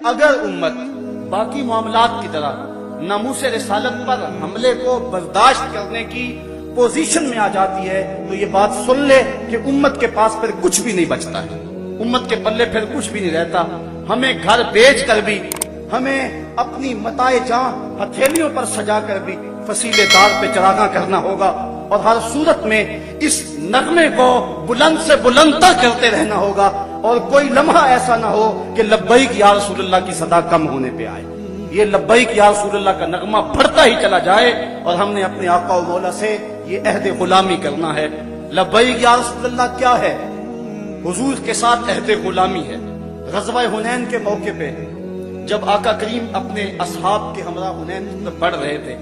اگر امت باقی معاملات کی طرح ناموس رسالت پر حملے کو برداشت کرنے کی پوزیشن میں آ جاتی ہے تو یہ بات سن لے کہ امت کے پاس پھر کچھ بھی نہیں بچتا ہے، امت کے پلے پھر کچھ بھی نہیں رہتا۔ ہمیں گھر بیچ کر بھی، ہمیں اپنی متاع جاں ہتھیلیوں پر سجا کر بھی فصیلے دار پہ چراغاں کرنا ہوگا، اور ہر صورت میں اس نغمے کو بلند سے بلندتر کرتے رہنا ہوگا، اور کوئی لمحہ ایسا نہ ہو کہ لبیک یا رسول اللہ کی صدا کم ہونے پہ آئے۔ یہ لبیک یا رسول اللہ کا نغمہ بڑھتا ہی چلا جائے، اور ہم نے اپنے آقا و مولا سے یہ عہد غلامی کرنا ہے۔ لبیک یا رسول اللہ کیا ہے؟ حضور کے ساتھ عہد غلامی ہے۔ غزوہ حنین کے موقع پہ جب آقا کریم اپنے اصحاب کے ہمراہ حنین پر بڑھ رہے تھے،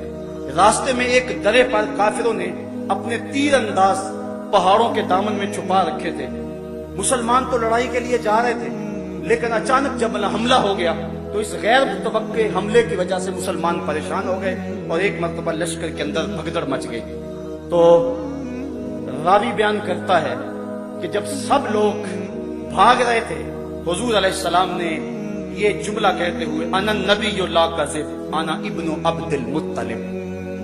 راستے میں ایک درے پر کافروں نے اپنے تیر انداز پہاڑوں کے دامن میں چھپا رکھے تھے۔ مسلمان تو لڑائی کے لیے جا رہے تھے، لیکن اچانک جب حملہ ہو گیا تو اس غیر متوقع حملے کی وجہ سے مسلمان پریشان ہو گئے، اور ایک مرتبہ لشکر کے اندر بھگدڑ مچ گئی۔ تو راوی بیان کرتا ہے کہ جب سب لوگ بھاگ رہے تھے، حضور علیہ السلام نے یہ جملہ کہتے ہوئے انا نبی لا کذب انا ابن عبد المطلب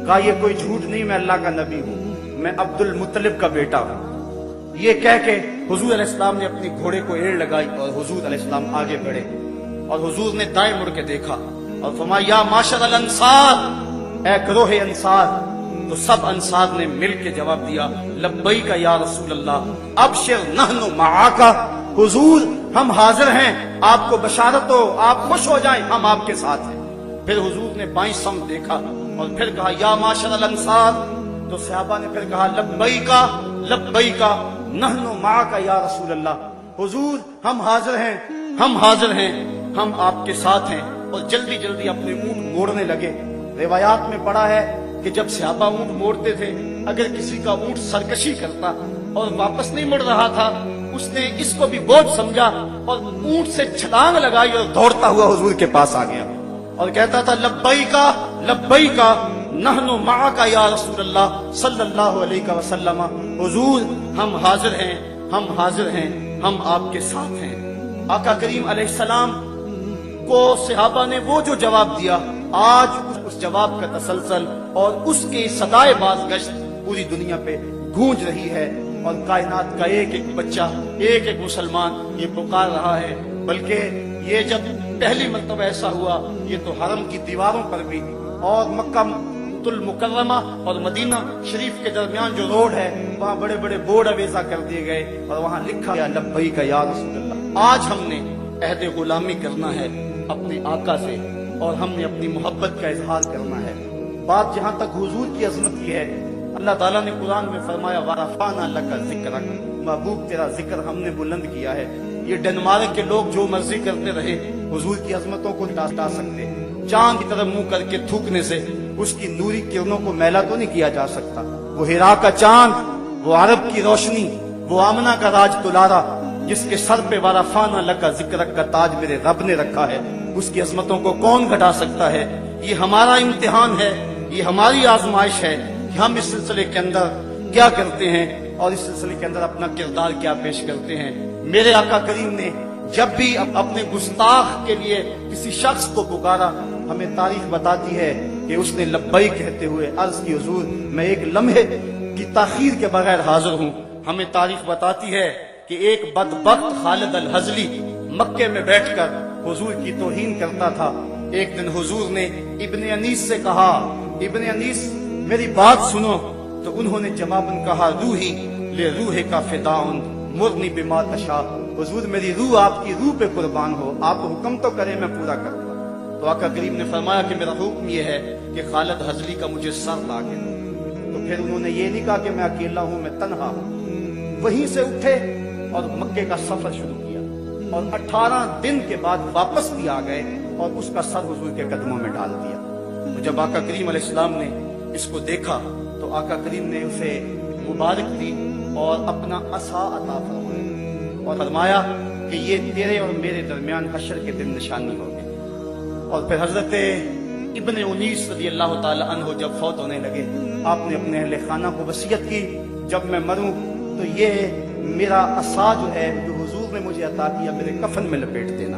کہا، یہ کوئی جھوٹ نہیں، میں اللہ کا نبی ہوں، میں عبد المطلب کا بیٹا ہوں۔ یہ کہہ کے حضور علیہ السلام نے اپنی گھوڑے کو ایڑ لگائی اور حضور علیہ السلام آگے بڑھے، اور حضور نے دائیں مڑ کے دیکھا اور فرمایا یا معاشر الانصار، اے گروہ انصار۔ تو سب انصار نے مل کے جواب دیا لبیک یا رسول اللہ ابشر نحن معاک، حضور ہم حاضر ہیں، آپ کو بشارت ہو، آپ خوش ہو جائیں، ہم آپ کے ساتھ ہیں۔ پھر حضور نے بائیں سمت دیکھا اور پھر کہا یا معاشر الانصار، تو صحابہ نے پھر کہا لبیک لبیک نحن معاک یا رسول اللہ، حضور ہم حاضر ہیں، ہم حاضر ہیں، ہم آپ کے ساتھ ہیں، اور جلدی جلدی اپنے اونٹ موڑنے لگے۔ روایات میں پڑھا ہے کہ جب صحابہ اونٹ موڑتے تھے، اگر کسی کا اونٹ سرکشی کرتا اور واپس نہیں مڑ رہا تھا، اس نے اس کو بھی بوجھ سمجھا اور اونٹ سے چھلانگ لگائی اور دوڑتا ہوا حضور کے پاس آ گیا اور کہتا تھا لبیک لبیک نحن معک یا رسول اللہ صلی اللہ علیہ وسلم، حضور ہم حاضر ہیں، ہم حاضر ہیں، ہم آپ کے ساتھ ہیں۔ آقا کریم علیہ السلام کو صحابہ نے وہ جو جواب دیا، آج اس جواب کا تسلسل اور اس کی صدائے بازگشت پوری دنیا پہ گونج رہی ہے، اور کائنات کا ایک ایک بچہ، ایک ایک مسلمان یہ پکار رہا ہے۔ بلکہ یہ جب پہلی مرتبہ ایسا ہوا، یہ تو حرم کی دیواروں پر بھی، اور مکہ المکرمہ اور مدینہ شریف کے درمیان جو روڈ ہے، وہاں بڑے بڑے بورڈ اویزا کر دیے گئے اور وہاں لکھا گیا لبیک یا رسول اللہ۔ آج ہم نے عہد غلامی کرنا ہے اپنے آقا سے، اور ہم نے اپنی محبت کا اظہار کرنا ہے۔ بات جہاں تک حضور کی عظمت کی ہے، اللہ تعالیٰ نے قرآن میں فرمایا وَرَفَعْنَا لَكَ ذِكْرَكَ، محبوب تیرا ذکر ہم نے بلند کیا ہے۔ یہ ڈنمارک کے لوگ جو مرضی کرتے رہے، حضور کی عظمتوں کو ہٹا سکتے، چاند کی طرف منہ کر کے تھوکنے سے اس کی نوری کرنوں کو میلا تو نہیں کیا جا سکتا۔ وہ ہیرا کا چاند، وہ عرب کی روشنی، وہ آمنہ کا راج دلارا، جس کے سر پہ وَرَفَعْنَا لَكَ ذِكْرَكَ کا تاج میرے رب نے رکھا ہے، اس کی عظمتوں کو کون گھٹا سکتا ہے؟ یہ ہمارا امتحان ہے، یہ ہماری آزمائش ہے کہ ہم اس سلسلے کے اندر کیا کرتے ہیں، اور اس سلسلے کے اندر اپنا کردار کیا پیش کرتے ہیں۔ میرے آقا کریم نے جب بھی اپنے گستاخ کے لیے کسی شخص کو پکارا، ہمیں تاریخ بتاتی ہے کہ اس نے لبیک کہتے ہوئے عرض کی حضور میں ایک لمحے کی تاخیر کے بغیر حاضر ہوں۔ ہمیں تاریخ بتاتی ہے کہ ایک بدبخت خالد الحزلی مکے میں بیٹھ کر حضور کی توہین کرتا تھا۔ ایک دن حضور نے ابن انیس سے کہا ابن انیس میری بات سنو، تو انہوں نے جواباً کہا روحی لے روح کا فداؤن مرنی بما تشاء، حضور میری روح آپ کی روح پہ قربان ہو، آپ حکم تو کریں میں پورا کروں گا۔ تو آقا کریم نے فرمایا کہ میرا حکم یہ ہے کہ خالد حزلی کا مجھے سر لا کے دو۔ تو پھر انہوں نے یہ نہیں کہا کہ میں اکیلا ہوں، میں تنہا ہوں، وہیں سے اٹھے اور مکے کا سفر شروع کیا، اور 18 دن کے بعد واپس بھی آ گئے اور اس کا سر حضور کے قدموں میں ڈال دیا۔ تو جب آقا کریم علیہ السلام نے اس کو دیکھا تو آقا کریم نے اسے مبارک دی اور اپنا عصا عطا فرمایا، اور فرمایا کہ یہ تیرے اور میرے درمیان حشر کے دن نشانی ہوگی۔ اور پھر حضرت ابن انیس رضی اللہ تعالی عنہ جب فوت ہونے لگے، آپ نے اپنے اہل خانہ کو وصیت کی جب میں مروں تو یہ میرا عصا جو ہے جو حضور نے مجھے عطا کیا میرے کفن میں لپیٹ دینا۔